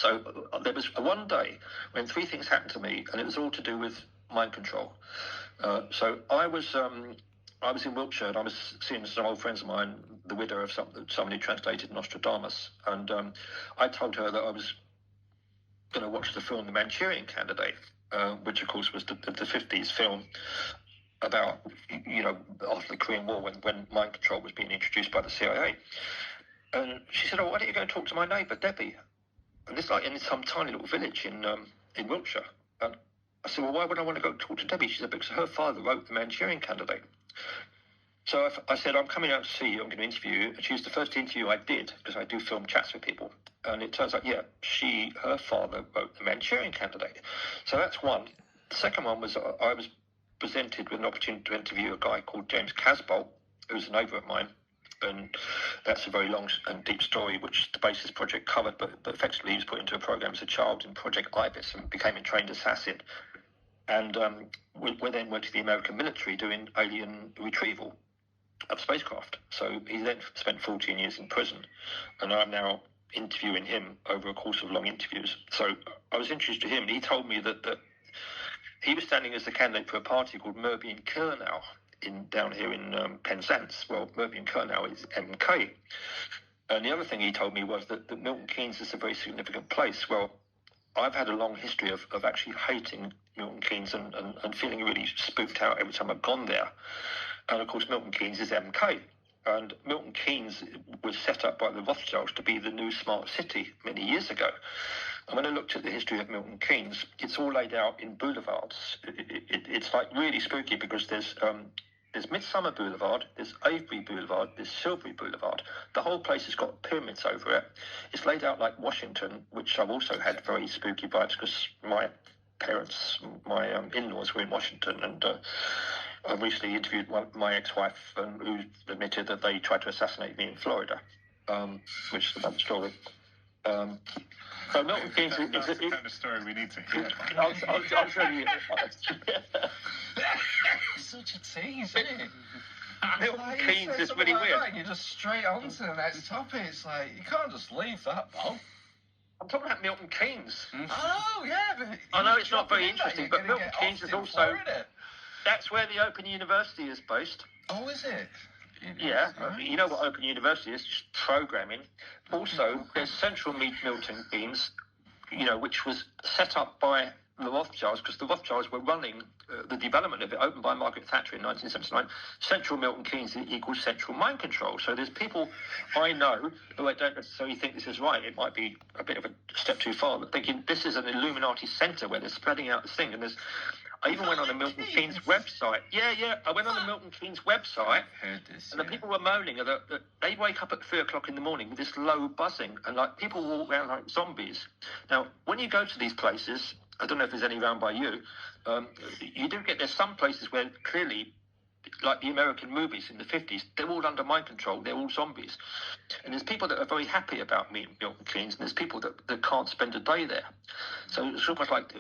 So there was one day when three things happened to me, and it was all to do with mind control. So I was in Wiltshire, and I was seeing some old friends of mine, the widow of somebody who translated Nostradamus, and I told her that I was going to watch the film The Manchurian Candidate, which of course was the 50s film about, after the Korean War when mind control was being introduced by the CIA. And she said, why don't you go and talk to my neighbour, Debbie? And this in some tiny little village in Wiltshire. And I said, well, why would I want to go talk to Debbie? She said, because her father wrote The Manchurian Candidate. So I said, I'm coming out to see you, I'm going to interview you. And she was the first interview I did, because I do film chats with people. And it turns out, her father wrote The Manchurian Candidate. So that's one. The second one was I was presented with an opportunity to interview a guy called James Casbolt, who's a neighbour of mine. And that's a very long and deep story, which the Basis Project covered, but effectively he was put into a program as a child in Project Ibis and became a trained assassin. And we then went to the American military doing alien retrieval of spacecraft. So he then spent 14 years in prison, and I'm now interviewing him over a course of long interviews. So I was introduced to him, and he told me that he was standing as the candidate for a party called Murby and Kernow down here in Penzance. Well, Murby and Kernow is MK. And the other thing he told me was that Milton Keynes is a very significant place. Well, I've had a long history of actually hating Milton Keynes and feeling really spooked out every time I've gone there. And of course, Milton Keynes is MK. And Milton Keynes was set up by the Rothschilds to be the new smart city many years ago. And when I looked at the history of Milton Keynes, it's all laid out in boulevards. It's like really spooky because there's Midsummer Boulevard, there's Avebury Boulevard, there's Silbury Boulevard. The whole place has got pyramids over it. It's laid out like Washington, which I've also had very spooky vibes because my parents, my in-laws were in Washington, and I recently interviewed my ex-wife who admitted that they tried to assassinate me in Florida, which is another story. So Milton Keynes that's the kind of story we need to hear. I'll tell you. Such a tease, isn't it? Milton Keynes is really weird. You're just straight on to the next topic. It's like, you can't just leave that, Bob. I'm talking about Milton Keynes. Oh, yeah. But I know it's not very interesting, but Milton Keynes is also... That's where the Open University is based. Oh, is it? Yeah, you know what Open University is, just programming. Also, there's Central Milton Keynes, which was set up by the Rothschilds, because the Rothschilds were running the development of it, opened by Margaret Thatcher in 1979. Central Milton Keynes equals central mind control. So there's people I know who I don't necessarily think this is right. It might be a bit of a step too far, but thinking this is an Illuminati centre where they're spreading out this thing, and I even went on the Milton Keynes website. Yeah. I went on the Milton Keynes website, and the people were moaning that they wake up at 3 o'clock in the morning with this low buzzing, and like people walk around like zombies. Now, when you go to these places, I don't know if there's any around by you, you do get, there's some places where clearly, like the American movies in the 50s, they're all under mind control, they're all zombies. And there's people that are very happy about meeting Milton Keynes, and there's people that can't spend a day there. So it's almost like...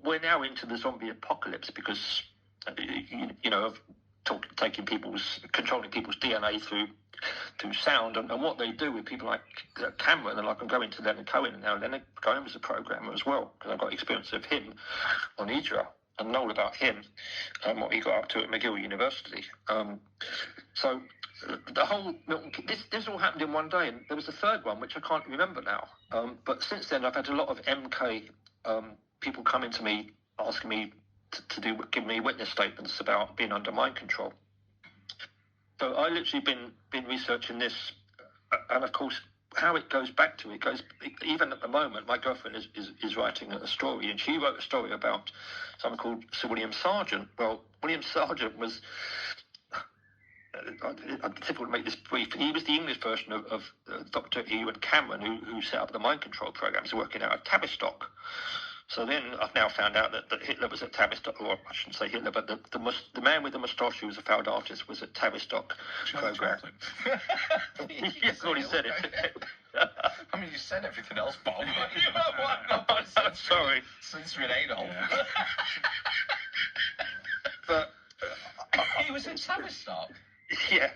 We're now into the zombie apocalypse because, of controlling people's DNA through sound, and what they do with people like Cameron, and I can go into Leonard Cohen now. Leonard Cohen was a programmer as well, because I've got experience of him on Idra and know all about him and what he got up to at McGill University. So the whole this all happened in one day, and there was a third one which I can't remember now. But since then, I've had a lot of MK. People coming to me asking me to give me witness statements about being under mind control. So I literally been researching this, and of course how it goes back to even at the moment. My girlfriend is writing a story, and she wrote a story about someone called Sir William Sargent. Well, William Sargent was... I'm difficult to make this brief. He was the English version of Dr. Ewan Cameron, who set up the mind control programs working out of Tabisto. So then I've now found out that Hitler was at Tavistock, or I shouldn't say Hitler, but the man with the moustache who was a failed artist was at Tavistock program. Yes, already said it. I mean, you said everything else, Bob. I'm sorry. Since we ain't old. But he was in Tavistock. Yeah.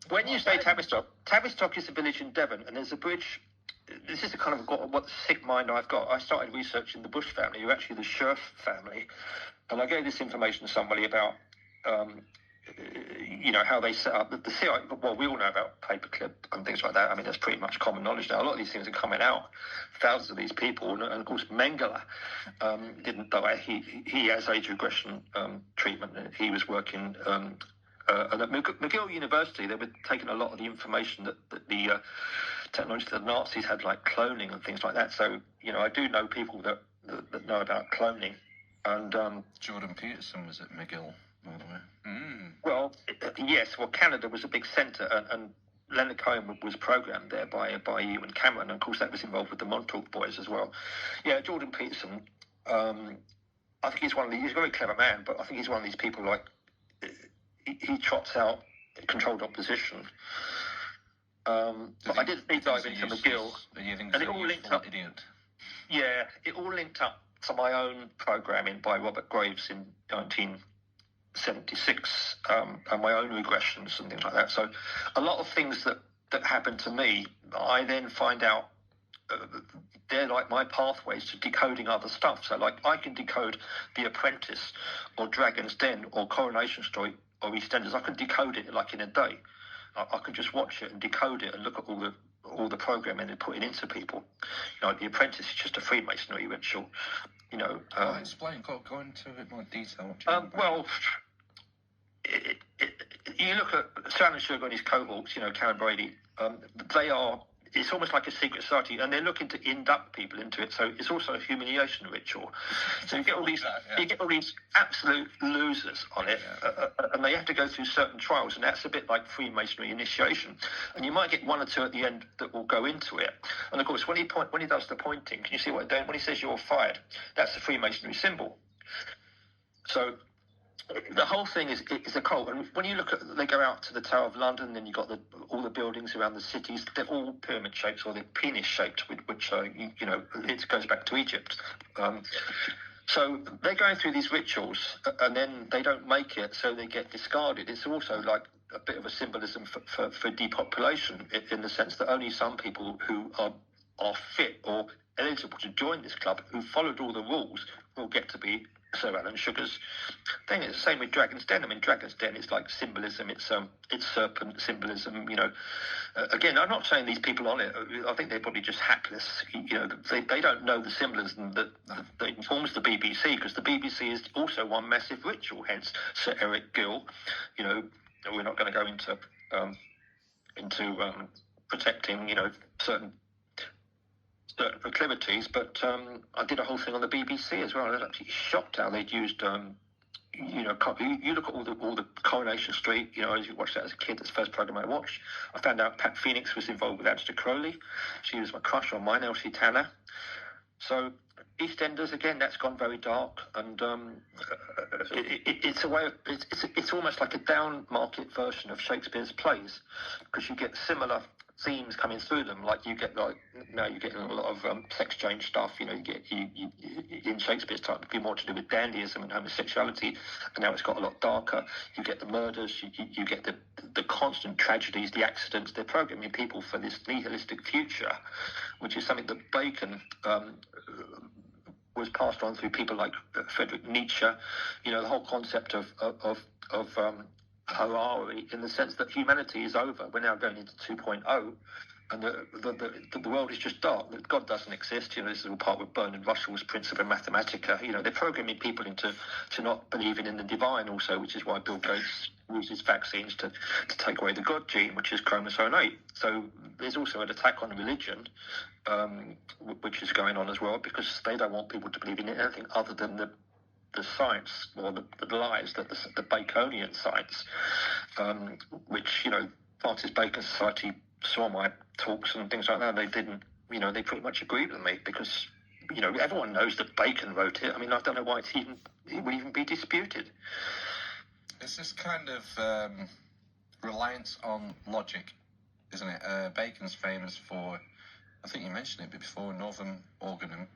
When you say Tavistock is a village in Devon, and there's a bridge. this is the kind of what sick mind I've got. I started researching the Bush family, who are actually the Scherf family, and I gave this information to somebody about, how they set up the CIA. Well, we all know about paperclip and things like that. I mean, that's pretty much common knowledge now. A lot of these things are coming out. Thousands of these people, and of course, Mengele didn't die. He has age regression treatment. He was working. And at McGill University, they were taking a lot of the information that the technology that the Nazis had, like cloning and things like that. So, I do know people that know about cloning. And Jordan Peterson was at McGill, by the way. Well, yes. Well, Canada was a big centre, and Leonard Cohen was programmed there by Ewan Cameron, and of course that was involved with the Montauk boys as well. Yeah, Jordan Peterson. I think he's he's a very clever man, but I think he's one of these people like he trots out controlled opposition. But I did deep dive into McGill, and it all linked up. Idiot. Yeah, it all linked up to my own programming by Robert Graves in 1976, and my own regressions and things like that. So a lot of things that happened to me, I then find out they're like my pathways to decoding other stuff. So like I can decode The Apprentice or Dragon's Den or Coronation Street or EastEnders. I can decode it like in a day. I can just watch it and decode it and look at all the programming and put it into people. The Apprentice is just a Freemasonry ritual. Explain. Go into a bit more detail. Well, you look at Sal and Sugar and his cohorts. Karen Brady. They are. It's almost like a secret society, and they're looking to induct people into it. So it's also a humiliation ritual. So you get all these absolute losers on it, and they have to go through certain trials, and that's a bit like Freemasonry initiation. And you might get one or two at the end that will go into it. And of course, when he does the pointing, can you see what they're doing? When he says you're fired, that's the Freemasonry symbol. So the whole thing is a cult, and when you look at, they go out to the Tower of London, then you've got all the buildings around the cities. They're all pyramid shaped, or they're penis shaped, which it goes back to Egypt. So they're going through these rituals, and then they don't make it, so they get discarded. It's also like a bit of a symbolism for depopulation, in the sense that only some people who are fit or eligible to join this club, who followed all the rules, will get to be Sir Alan Sugar's thing. It's the same with Dragon's Den. I mean, Dragon's Den is like symbolism. It's serpent symbolism. Again, I'm not saying these people on it. I think they're probably just hapless. They don't know the symbolism that informs the BBC, because the BBC is also one massive ritual. Hence, Sir Eric Gill. We're not going to go into protecting certain proclivities, but I did a whole thing on the BBC as well. I was actually shocked how they'd used, you look at all the Coronation Street, as you watched that as a kid, that's the first programme I watched. I found out Pat Phoenix was involved with Aleister Crowley. She was my crush on mine, Elsie Tanner. So EastEnders, again, that's gone very dark, and it's a way of, it's almost like a down market version of Shakespeare's plays, because you get similar themes coming through them. Like you get you're getting a lot of sex change stuff. You get in Shakespeare's time, it'd be more to do with dandyism and homosexuality, and now it's got a lot darker. You get the murders, you get the constant tragedies, the accidents. They're programming people for this nihilistic future, which is something that Bacon was passed on through people like Friedrich Nietzsche. The whole concept of horary, in the sense that humanity is over. We're now going into 2.0, and the world is just dark. That God doesn't exist. This is all part of Bernard Russell's Principia Mathematica. They're programming people into not believing in the divine also, which is why Bill Gates uses vaccines to take away the God gene, which is chromosome 8. So there's also an attack on religion, which is going on as well, because they don't want people to believe in anything other than the science, or the lies, that the Baconian science, which Francis Bacon Society saw my talks and things like that. They didn't, they pretty much agreed with me, because everyone knows that Bacon wrote it. I mean, I don't know why it would even be disputed. It's this kind of reliance on logic, isn't it? Bacon's famous for, I think you mentioned it before, Novum Organum.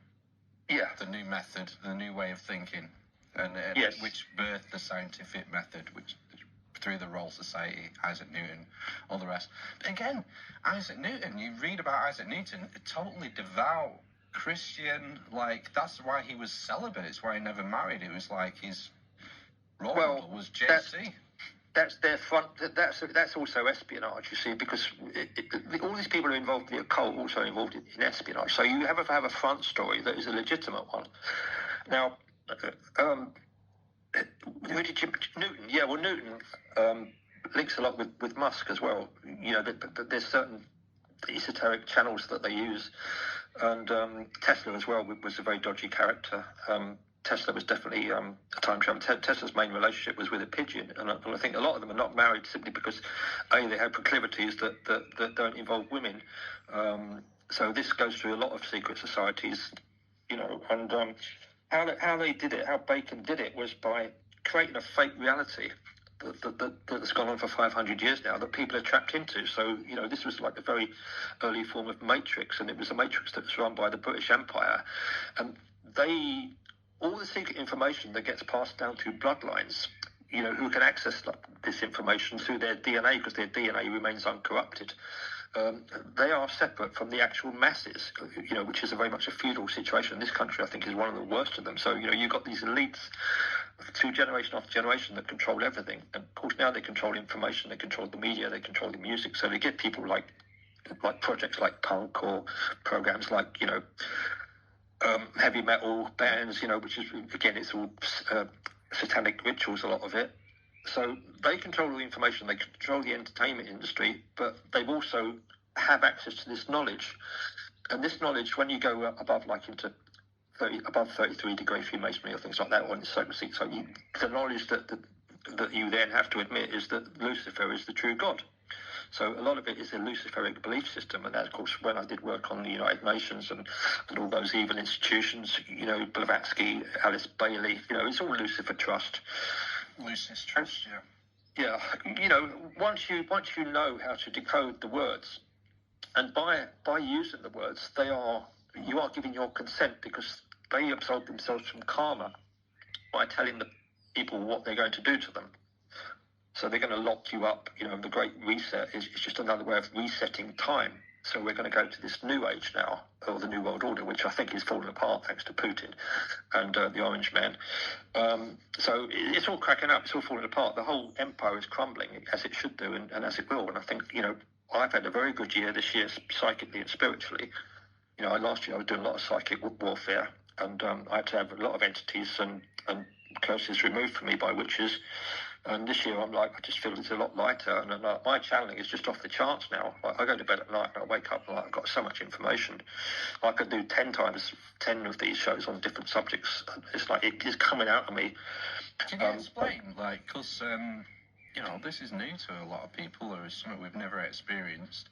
Yeah. The new method, the new way of thinking, and yes. Which birthed the scientific method, which through the Royal Society, Isaac Newton, all the rest. But again, Isaac Newton, you read about Isaac Newton, a totally devout Christian, like, that's why he was celibate, it's why he never married. It was like his role model was JC. That's their front. That's also espionage, you see, because all these people who are involved in the occult also involved in espionage. So you have to have a front story that is a legitimate one. Now, who did you, Newton? Yeah, well, Newton links a lot with Musk as well. You know, there's certain esoteric channels that they use, and Tesla as well was a very dodgy character. Tesla was definitely a time traveler. Tesla's main relationship was with a pigeon, and I think a lot of them are not married simply because they have proclivities that don't involve women. So this goes through a lot of secret societies, you know, and how they did it, how Bacon did it, was by creating a fake reality that's gone on for 500 years now that people are trapped into. So, you know, this was like a very early form of matrix, and it was a matrix that was run by the British Empire, and all the secret information that gets passed down to bloodlines, you know, who can access this information through their DNA because their DNA remains uncorrupted. They are separate from the actual masses, you know, which is very much a feudal situation. This country, I think, is one of the worst of them. So, you know, you've got these elites through generation after generation that control everything. And, of course, now they control information, they control the media, they control the music. So they get people like projects like punk or programs like, you know, heavy metal bands, you know, which is, again, it's all satanic rituals, a lot of it. So they control all the information, they control the entertainment industry, but they also have access to this knowledge. And this knowledge, when you go above, like, into above 33-degree Freemasonry or things like that, or in so the knowledge that you then have to admit is that Lucifer is the true God. So a lot of it is a Luciferic belief system, and that, of course, when I did work on the United Nations and all those evil institutions, you know, Blavatsky, Alice Bailey, you know, it's all Lucifer Trust. Lucis Trust, yeah. Yeah, you know, once you know how to decode the words, and by using the words, you are giving your consent, because they absolve themselves from karma by telling the people what they're going to do to them. So they're going to lock you up. You know, the Great Reset is just another way of resetting time. So we're going to go to this new age now, or the New World Order, which I think is falling apart thanks to Putin and the Orange Man. So it's all cracking up. It's all falling apart. The whole empire is crumbling, as it should do, and as it will. And I think, you know, I've had a very good year this year, psychically and spiritually. You know, last year I was doing a lot of psychic warfare, and I had to have a lot of entities and curses removed from me by witches. And this year, I'm like, I just feel it's a lot lighter, and my channeling is just off the charts now. Like, I go to bed at night and I wake up and I've got so much information. I could do 10 of these shows on different subjects. It's like it is coming out of me. Can you explain, like, because you know, this is new to a lot of people, or is something we've never experienced.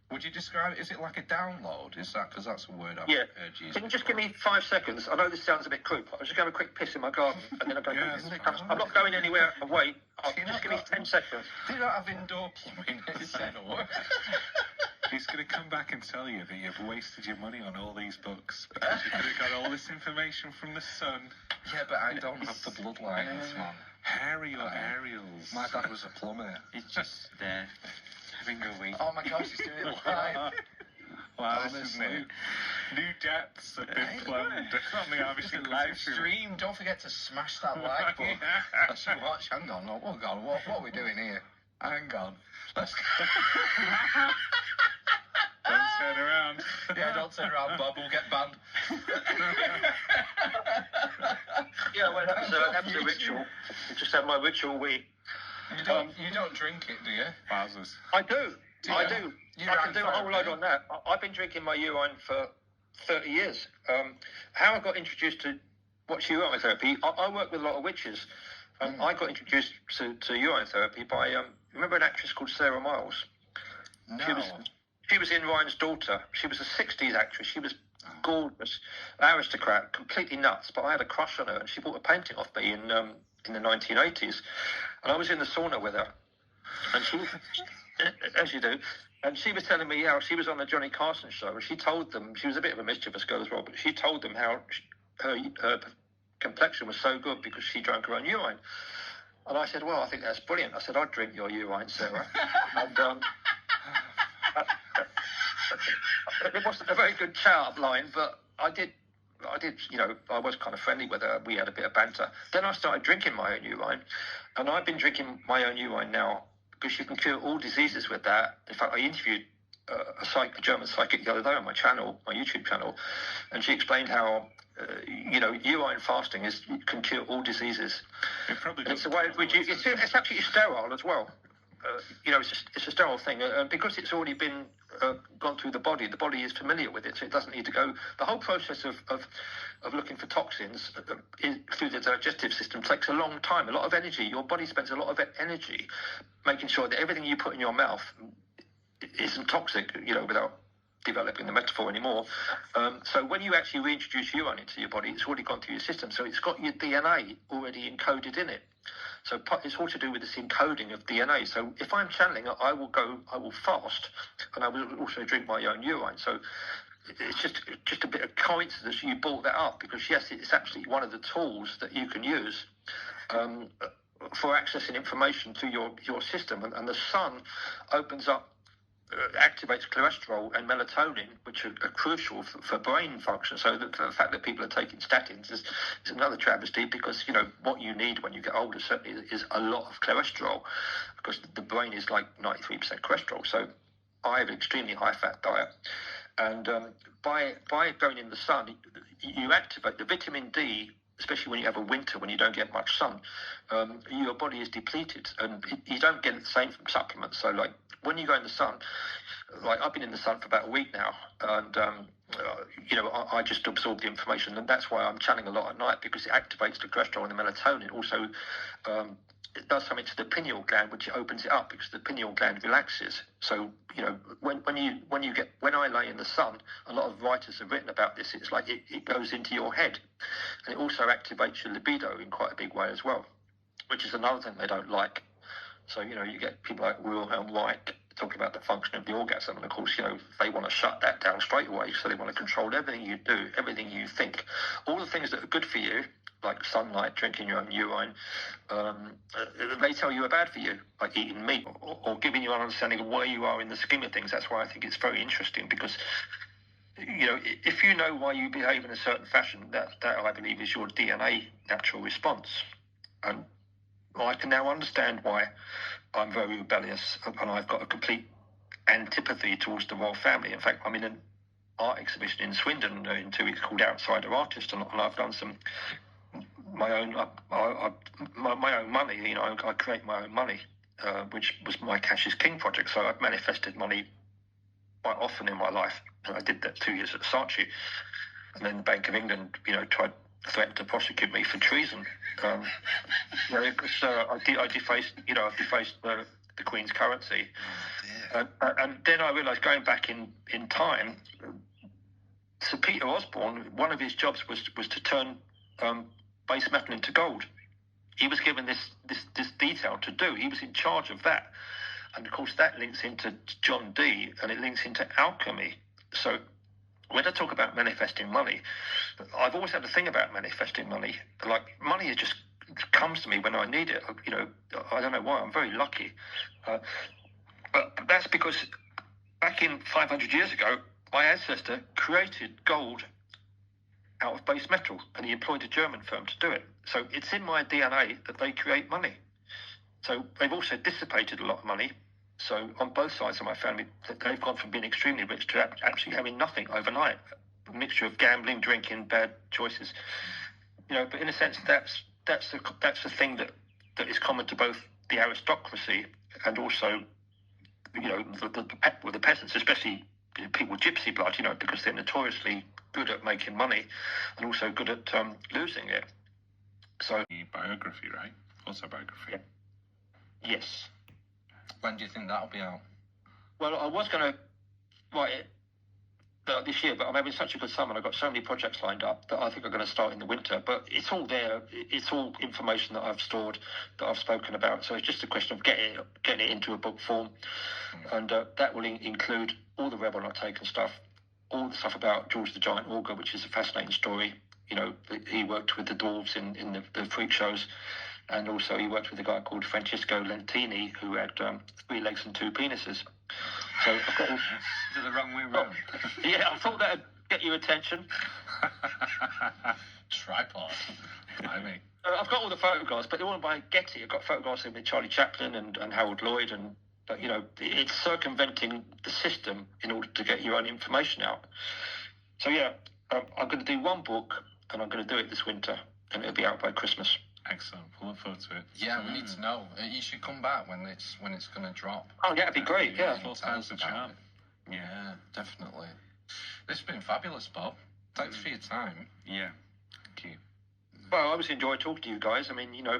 Would you describe it? Is it like a download? Is that, because that's a word I've heard you use? Can you just give me 5 seconds? I know this sounds a bit crude, but I'm just going to have a quick piss in my garden, and then I'm going I'm not going anywhere away. Just give me 10 seconds. Do you not have indoor plumbing? He's going to come back and tell you that you've wasted your money on all these books because you could have got all this information from the sun. Yeah, but I don't have the bloodlines, man. Harry or Ariels. My dad was a plumber. He's just there, having a week. Oh my gosh, he's doing it live. Wow, this is new. New depths have been plumbed on the Amish Inquisition live stream. Don't forget to smash that like button. Let's watch. Hang on, oh God, what are we doing here? Hang on. Let's go. Don't turn around. Yeah, don't turn around, Bob. We'll get banned. Yeah, well, that was a ritual. I just had my ritual week. You don't drink it, do you? Wowzers. I do. I can do a whole load on that. I've been drinking my urine for 30 years. How I got introduced to what's urine therapy, I work with a lot of witches. I got introduced to urine therapy by, remember an actress called Sarah Miles? No. She was in Ryan's Daughter. She was a 60s actress. She was gorgeous, aristocrat, completely nuts. But I had a crush on her, and she bought a painting off me in the 1980s. And I was in the sauna with her, and she, as you do, and she was telling me how she was on the Johnny Carson show, and she told them, she was a bit of a mischievous girl as well, but she told them how her complexion was so good because she drank her own urine. And I said, well, I think that's brilliant. I said, I'd drink your urine, Sarah. And it wasn't a very good chat-up line, but I did, I was kind of friendly with her. We had a bit of banter. Then I started drinking my own urine, and I've been drinking my own urine now because you can cure all diseases with that. In fact, I interviewed a German psychic the other day on my channel, my YouTube channel, and she explained how urine fasting can cure all diseases. It's a way which it's actually sterile as well. It's a sterile thing because it's already been gone through the body. The body is familiar with it, so it doesn't need to go. The whole process of looking for toxins through the digestive system takes a long time, a lot of energy. Your body spends a lot of energy making sure that everything you put in your mouth isn't toxic, without developing the metaphor anymore. So when you actually reintroduce urine into your body, it's already gone through your system, so it's got your DNA already encoded in it. So it's all to do with this encoding of DNA. So if I'm channeling, I will fast, and I will also drink my own urine. So it's just a bit of coincidence you brought that up, because yes, it's actually one of the tools that you can use for accessing information through your system. And the sun opens up, activates cholesterol and melatonin, which are crucial for brain function. So the fact that people are taking statins is another travesty, because what you need when you get older certainly is a lot of cholesterol, because the brain is like 93% cholesterol. So I have an extremely high fat diet, and by going in the sun, you activate the vitamin D. Especially when you have a winter, when you don't get much sun, your body is depleted, and you don't get the same from supplements. So, like, when you go in the sun, like I've been in the sun for about a week now, and I just absorb the information, and that's why I'm channeling a lot at night, because it activates the cholesterol and the melatonin. Also, it does something to the pineal gland, which opens it up, because the pineal gland relaxes. So when I lay in the sun, a lot of writers have written about this. It's like it goes into your head, and it also activates your libido in quite a big way as well, which is another thing they don't like. So you get people like Wilhelm Reich talking about the function of the orgasm, and of course they want to shut that down straight away. So they want to control everything you do, everything you think, all the things that are good for you, like sunlight, drinking your own urine. They tell you are bad for you, like eating meat, or giving you an understanding of where you are in the scheme of things. That's why I think it's very interesting, because if you know why you behave in a certain fashion, that I believe is your DNA natural response. And I can now understand why I'm very rebellious, and I've got a complete antipathy towards the royal family. In fact, I'm in an art exhibition in Swindon in 2 weeks called Outsider Artist, and I've done some my own money. I create my own money, which was my Cash is King project. So I've manifested money quite often in my life, and I did that 2 years at Saatchi, and then the Bank of England, threatened to prosecute me for treason. Because I defaced the Queen's currency, and then I realised, going back in time, Sir Peter Osborne, one of his jobs was to turn base metal into gold. He was given this detail to do. He was in charge of that, and of course that links into John Dee, and it links into alchemy. So when I talk about manifesting money, I've always had a thing about manifesting money. Like, money just comes to me when I need it. I don't know why. I'm very lucky, but that's because back in 500 years ago, my ancestor created gold out of base metal, and he employed a German firm to do it. So it's in my DNA that they create money. So they've also dissipated a lot of money. So on both sides of my family, they've gone from being extremely rich to actually having nothing overnight. A mixture of gambling, drinking, bad choices. But in a sense, that's the thing that is common to both the aristocracy and also, the peasants, especially people with gypsy blood, because they're notoriously good at making money and also good at losing it. So biography, right? Autobiography. Yeah. Yes. When do you think that'll be out? Well, I was going to write it this year, but I'm having such a good summer, and I've got so many projects lined up that I think I'm going to start in the winter. But it's all there. It's all information that I've stored, that I've spoken about. So it's just a question of getting it into a book form. And that will include all the Rebel Not Taken stuff, all the stuff about George the Giant Augur, which is a fascinating story. He worked with the dwarves in the freak shows. And also he worked with a guy called Francesco Lentini, who had 3 legs and 2 penises. So I've got all... Is it the wrong way round? Yeah, I thought that'd get your attention. Tripod. I mean, I've got all the photographs, but they're all by Getty. I've got photographs of Charlie Chaplin and Harold Lloyd, and you know, it's circumventing the system in order to get your own information out. So yeah, I'm going to do 1 book, and I'm going to do it this winter, and it'll be out by Christmas. Excellent. We'll look forward to it. yeah, we need to know. You should come back when it's going to drop. Oh yeah, it'd be great. Yeah. Full time's the charm. Yeah, definitely. This has been fabulous, Bob. Thanks for your time. Yeah. Thank you. Well, I always enjoy talking to you guys. I mean, you know,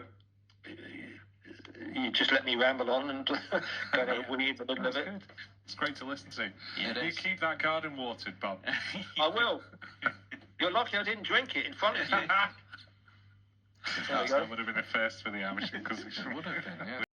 you just let me ramble on and go down a weed a little That's bit. good. It's great to listen to. Yeah, it You is. keep that garden watered, Bob. I will. You're lucky I didn't drink it in front of you. There you go. That would have been a first for the Amish Inquisition. Would have been, yeah.